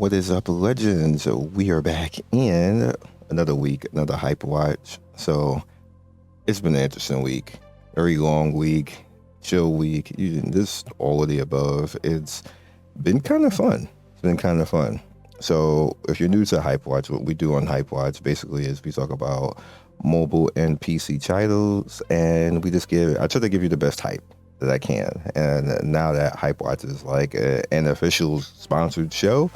What is up, legends? We are back in another week, another HypeWatch. So it's been an interesting week, very long week, chill week. This all of the above. It's been kind of fun. So if you're new to HypeWatch, what we do on HypeWatch basically is we talk about mobile and PC titles, and I try to give you the best hype that I can. And now that HypeWatch is like an official sponsored show,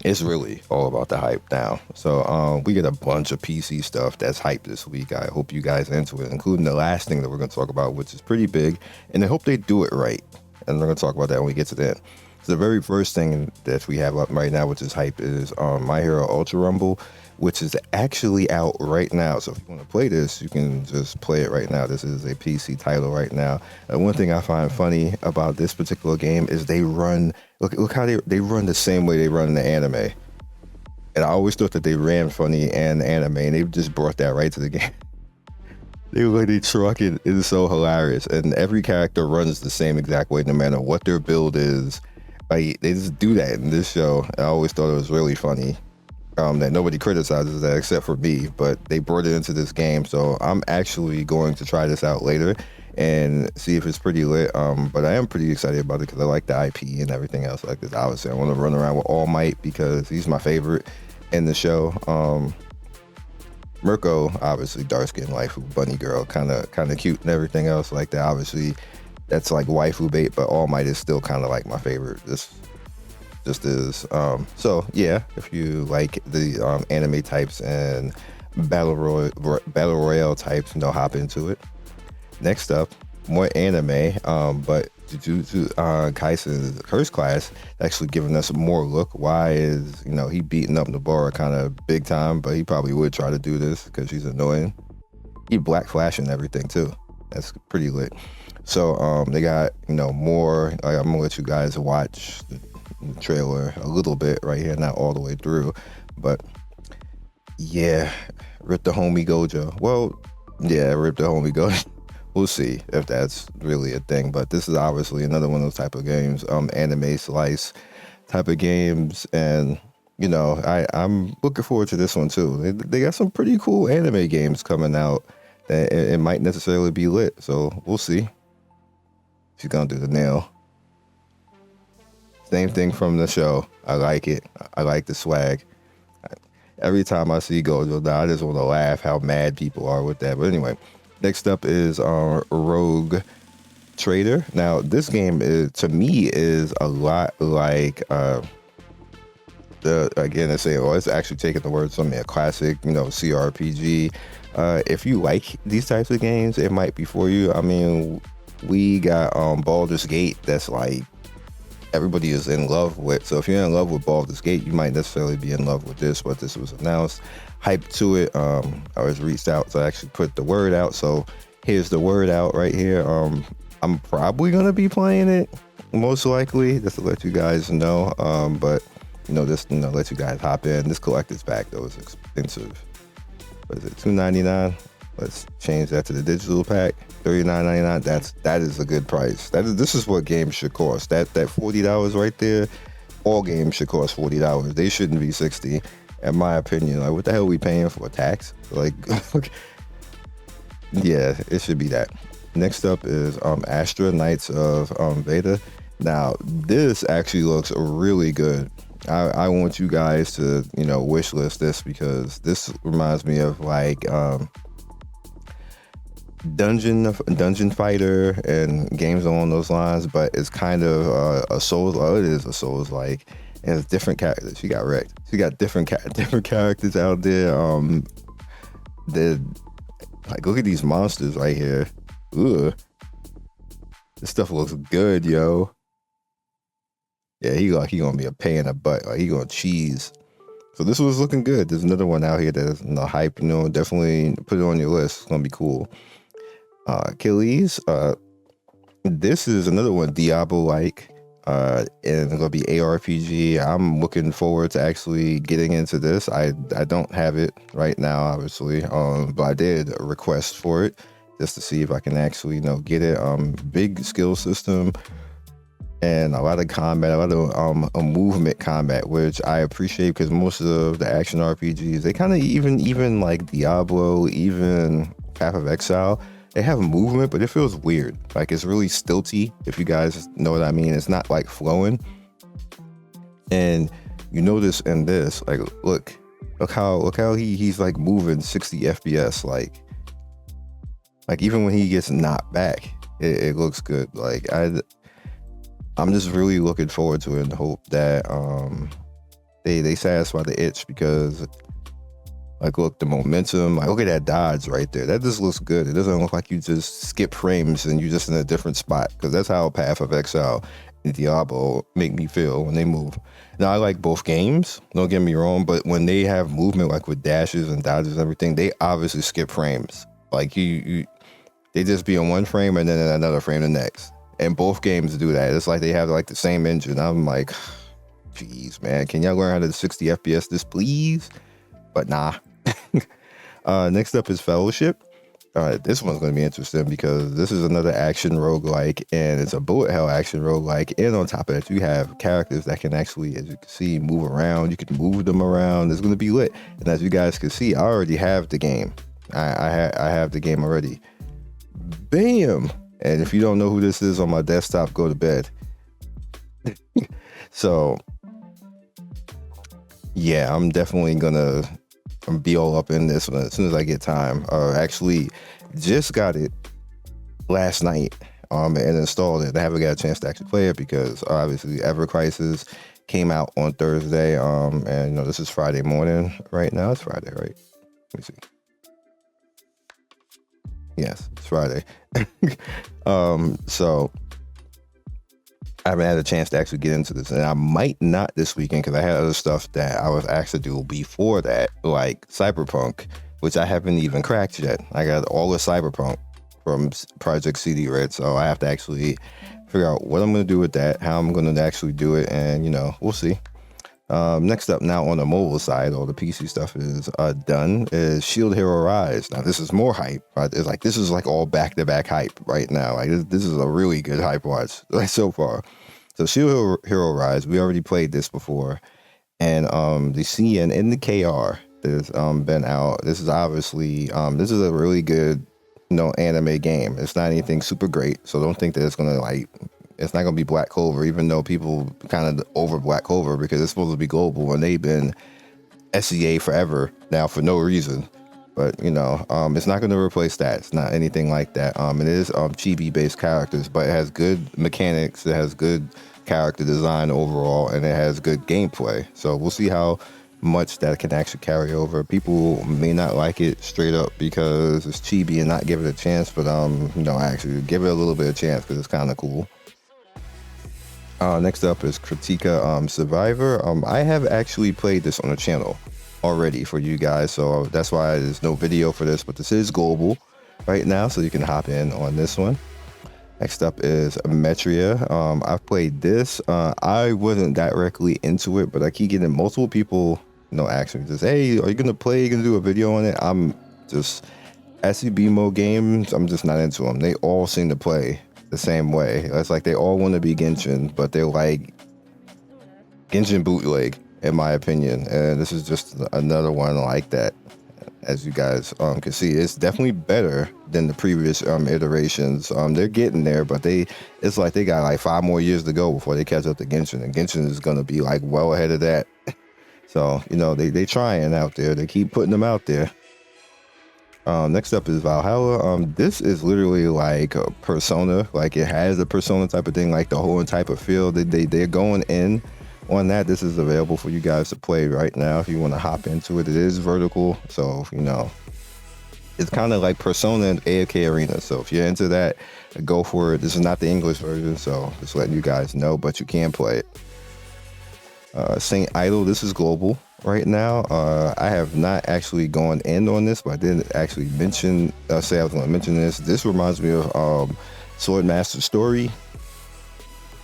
it's really all about the hype now. So we get a bunch of PC stuff that's hype this week. I hope you guys are into it, including the last thing that we're going to talk about, which is pretty big, and I hope they do it right. And we're going to talk about that when we get to that. So the very first thing that we have up right now, which is hype, is My Hero Ultra Rumble, which is actually out right now. So if you want to play this, you can just play it right now. This is a PC title right now. And one thing I find funny about this particular game is they run, look how they run the same way they run in the anime. And I always thought that they ran funny in the anime, and they just brought that right to the game. They truck it. It is so hilarious. And every character runs the same exact way, no matter what their build is. Like, they just do that in this show. I always thought it was really funny. That nobody criticizes that except for me, but they brought it into this game. So I'm actually going to try this out later and see if it's pretty lit. But I am pretty excited about it because I like the IP and everything else like this. Obviously, I want to run around with All Might because he's my favorite in the show. Mirko, obviously dark skin waifu, bunny girl, kind of cute and everything else like that. Obviously, that's like waifu bait, but All Might is still kind of like my favorite. This just is. So yeah, if you like the anime types and battle royale types, hop into it. Next up, more anime, but Jujutsu Kaisen Curse Class actually giving us more look. Why is he beating up Nobara kind of big time, but he probably would try to do this because she's annoying. He black flashing everything too. That's pretty lit. So they got more. I'm gonna let you guys watch the trailer a little bit right here, not all the way through, but yeah, rip the homie Gojo. Well, yeah, rip the homie Gojo. We'll see if that's really a thing, but this is obviously another one of those type of games, anime slice type of games, and I'm looking forward to this one too. They got some pretty cool anime games coming out that it might necessarily be lit, so we'll see. She's gonna do the nail. Same thing from the show. I like it. I like the swag. Every time I see Gojo, I just want to laugh how mad people are with that. But anyway, next up is Rogue Trader. Now, this game to me is a lot like it's actually taking the words from a classic, CRPG. If you like these types of games, it might be for you. I mean, we got Baldur's Gate that's like everybody is in love with. So if you're in love with Baldur's Gate, you might necessarily be in love with this, but this was announced. Hype to it. I was reached out to actually put the word out. So here's the word out right here. I'm probably going to be playing it, most likely, just to let you guys know. But, just let you guys hop in. This collector's pack, though, is expensive. What is it, $2.99? Let's change that to the digital pack, $39.99. That is a good price. This is what games should cost. That $40 right there, all games should cost $40. They shouldn't be $60, in my opinion. Like, what the hell are we paying for? Tax? Like, yeah, it should be that. Next up is Astra, Knights of Veda. Now, this actually looks really good. I want you guys to, wish list this because this reminds me of like dungeon fighter and games along those lines, but it's kind of a Souls. Oh, it is a Souls like, and it's different characters. She got wrecked. She got different characters out there. Like, look at these monsters right here. Ugh, this stuff looks good, yo. Yeah, he gonna be a pain in the butt. Like, he gonna cheese. So this was looking good. There's another one out here that's hype. Definitely put it on your list. It's gonna be cool. Achilles. This is another one Diablo-like, and it's gonna be ARPG. I'm looking forward to actually getting into this. I don't have it right now, obviously, but I did a request for it just to see if I can actually get it. Big skill system, and a lot of combat, a lot of a movement combat, which I appreciate because most of the action RPGs, they kind of even like Diablo, even Path of Exile, they have movement, but it feels weird. Like it's really stilty, if you guys know what I mean. It's not like flowing. And you notice in this, like look how he's like moving 60 FPS, like even when he gets knocked back, it looks good. Like I'm just really looking forward to it and hope that they satisfy the itch, because like look, the momentum, like look at that dodge right there. That just looks good. It doesn't look like you just skip frames and you're just in a different spot, because that's how Path of Exile and Diablo make me feel when they move. Now I like both games, don't get me wrong, but when they have movement like with dashes and dodges and everything, they obviously skip frames. Like they just be in one frame and then in another frame the next. And both games do that. It's like they have like the same engine. I'm like, geez, man, can y'all learn how to 60 FPS this, please? But nah. Next up is Fellowship. This one's going to be interesting because this is another action roguelike, and it's a bullet hell action roguelike. And on top of that, you have characters that can actually, as you can see, move around. You can move them around. It's going to be lit. And as you guys can see, I already have the game. I have the game already. Bam! And if you don't know who this is on my desktop, go to bed. So, yeah, I'm definitely gonna be all up in this one as soon as I get time. Actually, just got it last night and installed it. I haven't got a chance to actually play it because obviously Ever Crisis came out on Thursday. And this is Friday morning right now. It's Friday, right? Let me see. Yes, it's Friday. So I haven't had a chance to actually get into this, and I might not this weekend because I had other stuff that I was asked to do before that, like Cyberpunk, which I haven't even cracked yet. I got all the Cyberpunk from Project CD Red, so I have to actually figure out what I'm going to do with that, how I'm going to actually do it, and we'll see. Next up now on the mobile side, all the PC stuff is done, is Shield Hero Rise. Now this is more hype, right? It's like this is like all back-to-back hype right now. Like this is a really good HypeWatch like so far. So Shield Hero Rise, we already played this before, and the Scion and the KR has been out. This is obviously this is a really good anime game. It's not anything super great, so don't think that it's gonna it's not going to be Black Clover, even though people kind of over Black Clover because it's supposed to be global and they've been SEA forever now for no reason. But, it's not going to replace that. It's not anything like that. It is chibi-based characters, but it has good mechanics. It has good character design overall, and it has good gameplay. So we'll see how much that can actually carry over. People may not like it straight up because it's chibi and not give it a chance, but, actually give it a little bit of chance because it's kind of cool. Next up is Driftopia Survivor. I have actually played this on the channel already for you guys, so that's why there's no video for this, but this is global right now, so you can hop in on this one. Next up is Metria. I've played this. I wasn't directly into it, but I keep getting multiple people, asking me just, hey, are you going to play? Are you going to do a video on it? I'm just, SCB mode games, I'm just not into them. They all seem to play the same way. It's like they all want to be Genshin, but they're like Genshin bootleg, in my opinion. And this is just another one like that. As you guys can see, it's definitely better than the previous iterations. They're getting there, but it's like they got like 5 more years to go before they catch up to Genshin, and Genshin is gonna be like well ahead of that. So they trying out there. They keep putting them out there. Next up is Valhalla. This is literally like a Persona. Like it has a Persona type of thing, like the whole type of feel. They're going in on that. This is available for you guys to play right now if you want to hop into it. It is vertical, so it's kind of like Persona and AFK Arena. So if you're into that, go for it. This is not the English version, so just letting you guys know, but you can play it. Saint Idol, this is global right now. I have not actually gone in on this, but I did actually say I was going to mention this. This reminds me of Swordmaster Story.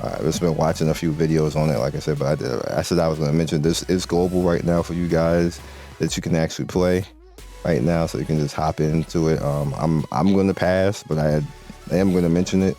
I've just been watching a few videos on it, like I said, but I said I was going to mention this is global right now for you guys that you can actually play right now, so you can just hop into it. I'm going to pass, but I am going to mention it.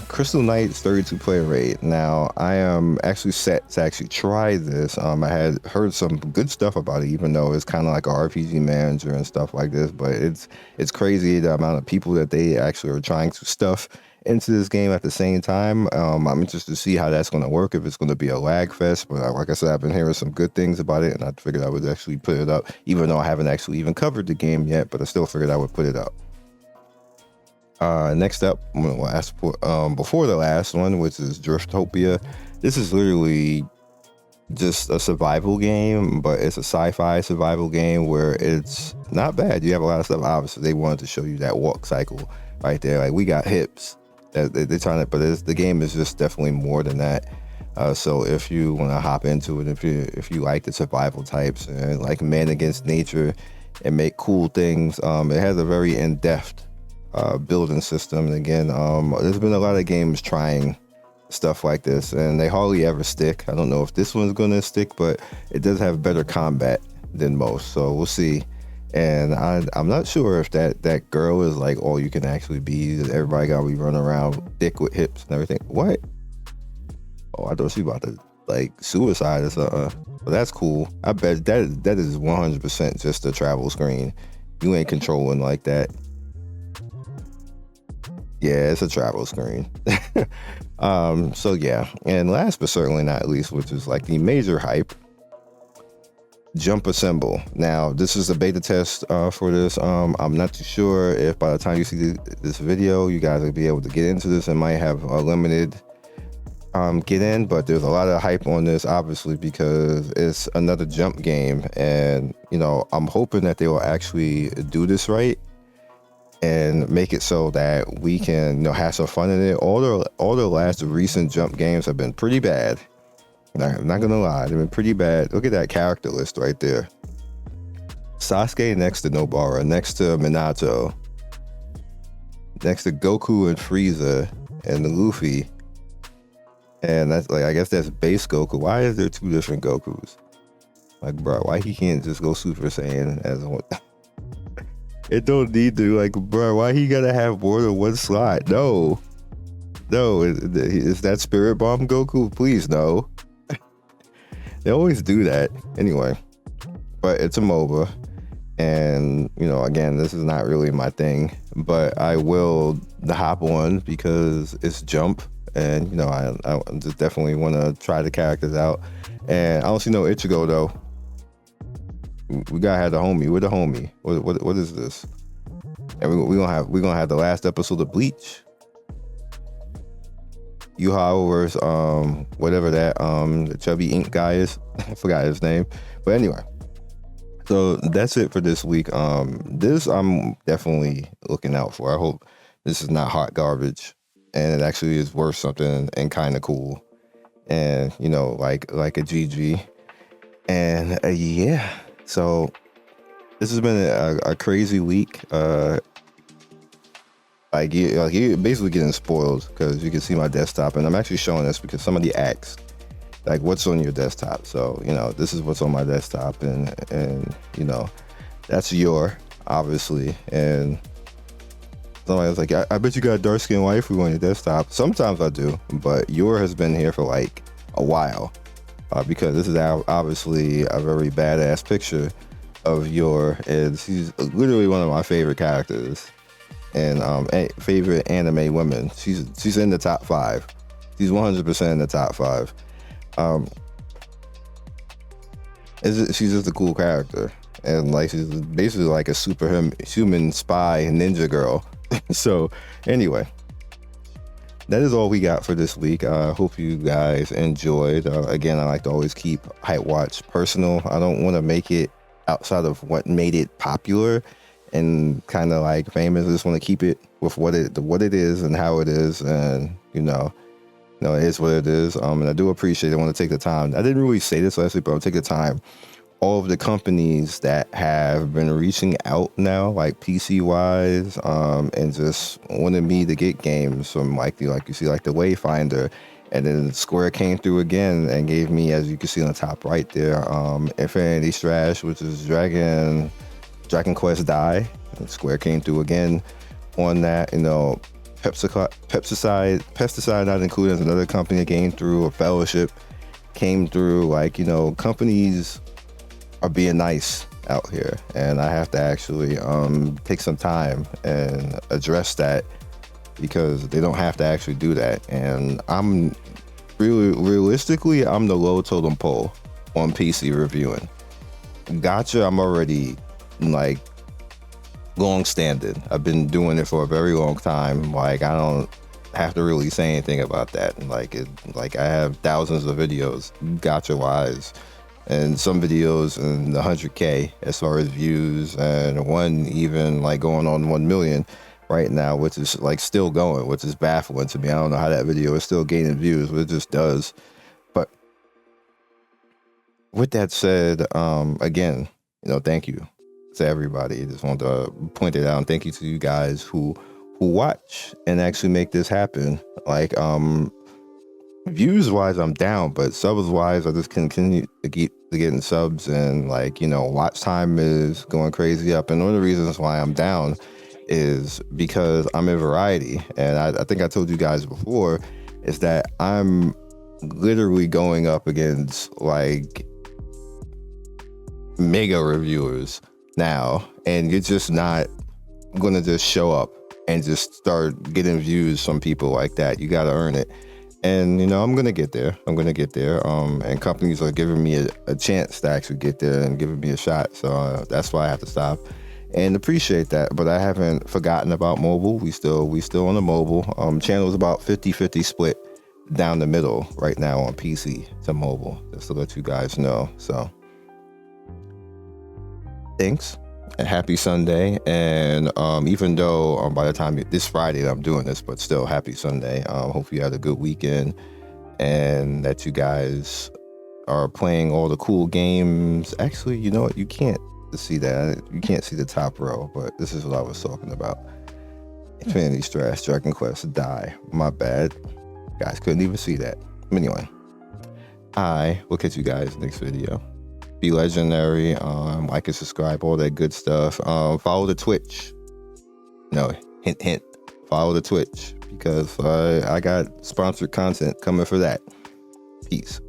Crystal Knight's 32 player rate. Now, I am actually set to actually try this. I had heard some good stuff about it, even though it's kind of like an RPG manager and stuff like this. But it's crazy the amount of people that they actually are trying to stuff into this game at the same time. I'm interested to see how that's going to work, if it's going to be a lag fest. But like I said, I've been hearing some good things about it, and I figured I would actually put it up, even though I haven't actually even covered the game yet. But I still figured I would put it up. Next up, we'll ask for, before the last one, which is Driftopia. This is literally just a survival game, but it's a sci-fi survival game where it's not bad. You have a lot of stuff. Obviously, they wanted to show you that walk cycle right there. Like, we got hips. They're trying to, but the game is just definitely more than that. So if you want to hop into it, if you like the survival types and like man against nature and make cool things, it has a very in-depth building system. And again, there's been a lot of games trying stuff like this, and they hardly ever stick. I don't know if this one's gonna stick, but it does have better combat than most, so we'll see. And I'm not sure if that girl is like all you can actually be. Everybody gotta be running around thick with hips and everything. What? Oh, I thought she about to like suicide or something. But that's cool. I bet that is 100% just a travel screen. You ain't controlling like that. Yeah, it's a travel screen. So yeah, and last but certainly not least, which is like the major hype, Jump Assemble. Now, this is a beta test for this. I'm not too sure if by the time you see this video, you guys will be able to get into this. It might have a limited get in, but there's a lot of hype on this, obviously, because it's another jump game. And, you know, I'm hoping that they will actually do this right and make it so that we can, you know, have some fun in it. All the last recent jump games have been pretty bad. I'm not gonna lie, they've been pretty bad. Look at that character list right there. Sasuke next to Nobara, next to Minato, next to Goku and Frieza and Luffy. And that's like, I guess that's base Goku. Why is there two different Gokus? Like, bro, why he can't just go Super Saiyan as one? It don't need to, like, bro, why he gotta have more than one slot? No, is that Spirit Bomb Goku? Please, no. They always do that anyway, but it's a MOBA, and, you know, again, this is not really my thing, but I will hop on because it's jump, and, you know, I just definitely want to try the characters out. And I don't see no Ichigo though. We gotta have the homie. We're the homie. What is this? And we're gonna have the last episode of Bleach. Yuha versus whatever that the chubby ink guy is. I forgot his name. But anyway. So that's it for this week. This I'm definitely looking out for. I hope this is not hot garbage and it actually is worth something and kind of cool. And, you know, like a GG. And yeah. So this has been a crazy week. Like you're basically getting spoiled because you can see my desktop, and I'm actually showing this because somebody asked, like, what's on your desktop? So, you know, this is what's on my desktop, and you know, that's your, obviously. And somebody was like, I bet you got a dark skinned waifu on your desktop. Sometimes I do, but your has been here for like a while. Because this is obviously a very badass picture of Yor, and she's literally one of my favorite characters and favorite anime women. She's in the top 5. She's 100% in the top 5. She's just a cool character, and like she's basically like a superhuman spy ninja girl. So anyway. That is all we got for this week. I hope you guys enjoyed. Again, I like to always keep HypeWatch personal. I don't want to make it outside of what made it popular and kind of like famous. I just want to keep it with what it is and how it is, and you know, it is what it is. And I do appreciate it. I want to take the time. I didn't really say this last week, but I'll take the time. All of the companies that have been reaching out now, like PC wise, and just wanted me to get games from like you see, like the Wayfinder, and then Square came through again and gave me, as you can see on the top right there, Infinity Strash, which is Dragon Quest Die. And Square came through again on that. You know, pesticide not included, as another company that came through, a fellowship came through. Like, you know, companies are being nice out here, and I have to actually take some time and address that, because they don't have to actually do that. And I'm realistically, I'm the low totem pole on PC reviewing. Gacha, I'm already like long standing. I've been doing it for a very long time. Like, I don't have to really say anything about that. Like I have thousands of videos Gacha wise, and some videos in the 100K as far as views, and one even like going on 1 million right now, which is like still going, which is baffling to me. I don't know how that video is still gaining views, but it just does. But with that said, again, you know, thank you to everybody. Just want to point it out, and thank you to you guys who watch and actually make this happen. Like, views wise, I'm down, but subs wise, I just continue to keep getting subs, and like, you know, watch time is going crazy up. And one of the reasons why I'm down is because I'm in variety, and I think I told you guys before, is that I'm literally going up against like mega reviewers now, and you're just not gonna just show up and just start getting views from people like that. You gotta earn it. And, you know, I'm going to get there. And companies are giving me a chance to actually get there and giving me a shot. So that's why I have to stop and appreciate that. But I haven't forgotten about mobile. We still on the mobile. Channel is about 50-50 split down the middle right now on PC to mobile, just to let you guys know. So thanks. And happy Sunday. And even though by the time this Friday I'm doing this, but still happy Sunday. Hope you had a good weekend, and that you guys are playing all the cool games. Actually, you know what? You can't see that. You can't see the top row, but this is what I was talking about. Infinity Strash, Dragon Quest, Die. My bad. Guys couldn't even see that. Anyway, I will catch you guys next video. Be legendary, like and subscribe, all that good stuff. Follow the Twitch. No, hint. Follow the Twitch, because I got sponsored content coming for that. Peace.